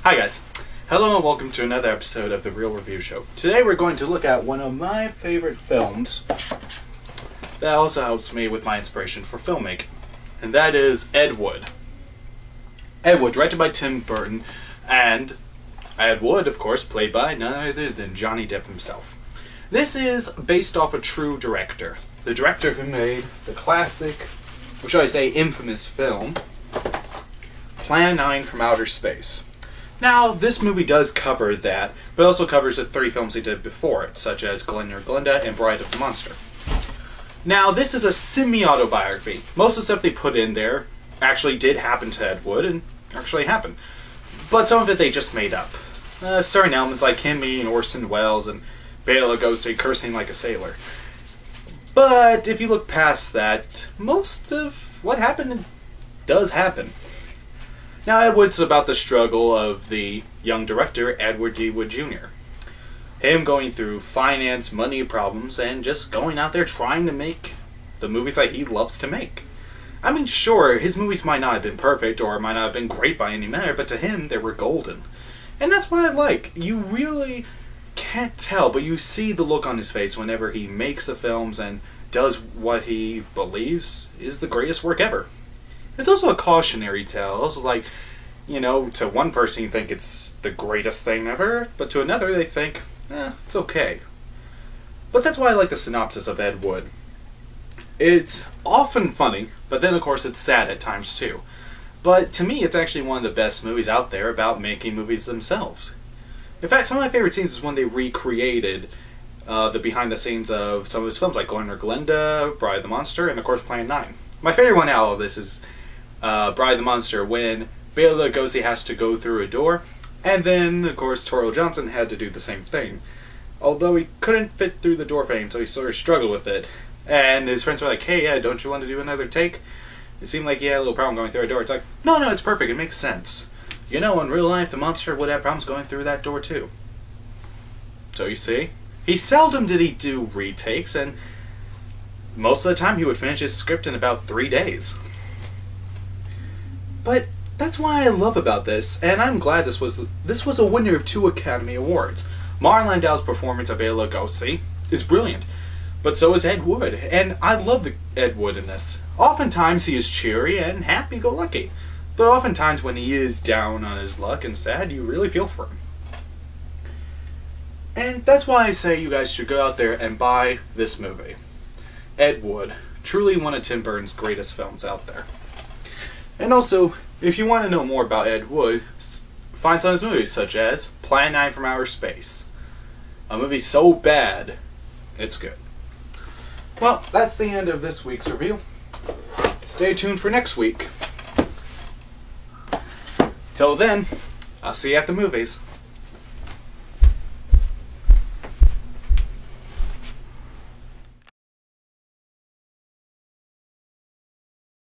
Hi guys, hello and welcome to another episode of The Real Review Show. Today we're going to look at one of my favorite films that also helps me with my inspiration for filmmaking, and that is Ed Wood. Ed Wood, directed by Tim Burton, and Ed Wood, of course, played by none other than Johnny Depp himself. This is based off a true director, the director who made the classic, or shall I say infamous film, Plan 9 from Outer Space. Now, this movie does cover that, but also covers the 3 films he did before it, such as Glenn or Glenda and Bride of the Monster. Now, this is a semi-autobiography. Most of the stuff they put in there actually did happen to Ed Wood, and actually happened. But some of it they just made up. Certain elements like him meeting Orson Welles and Bela Lugosi cursing like a sailor. But if you look past that, most of what happened does happen. Now, Ed Wood's about the struggle of the young director, Edward D. Wood Jr. Him going through finance, money problems, and just going out there trying to make the movies that he loves to make. I mean, sure, his movies might not have been perfect, or might not have been great by any manner, but to him, they were golden. And that's what I like. You really can't tell, but you see the look on his face whenever he makes the films and does what he believes is the greatest work ever. It's also a cautionary tale. Also, like, you know, to one person you think it's the greatest thing ever, but to another they think, it's okay. But that's why I like the synopsis of Ed Wood. It's often funny, but then of course it's sad at times too. But to me, it's actually one of the best movies out there about making movies themselves. In fact, some of my favorite scenes is when they recreated the behind the scenes of some of his films, like Glenn or Glenda, Bride of the Monster, and of course Plan 9. My favorite one out of this is Bride of the Monster, when Bela Lugosi has to go through a door, and then, of course, Toril Johnson had to do the same thing. Although he couldn't fit through the door frame, so he sort of struggled with it. And his friends were like, hey, yeah, don't you want to do another take? It seemed like he had a little problem going through a door. It's like, no, it's perfect, it makes sense. You know, in real life, the monster would have problems going through that door, too. So you see, seldom did he do retakes, and most of the time he would finish his script in about 3 days. But that's why I love about this, and I'm glad this was a winner of 2 Academy Awards. Martin Landau's performance of Bela Lugosi is brilliant, but so is Ed Wood, and I love the Ed Wood in this. Oftentimes he is cheery and happy-go-lucky, but oftentimes when he is down on his luck and sad, you really feel for him. And that's why I say you guys should go out there and buy this movie. Ed Wood, truly one of Tim Burton's greatest films out there. And also, if you want to know more about Ed Wood, find some of his movies, such as Plan 9 from Outer Space. A movie so bad, it's good. Well, that's the end of this week's review. Stay tuned for next week. Till then, I'll see you at the movies.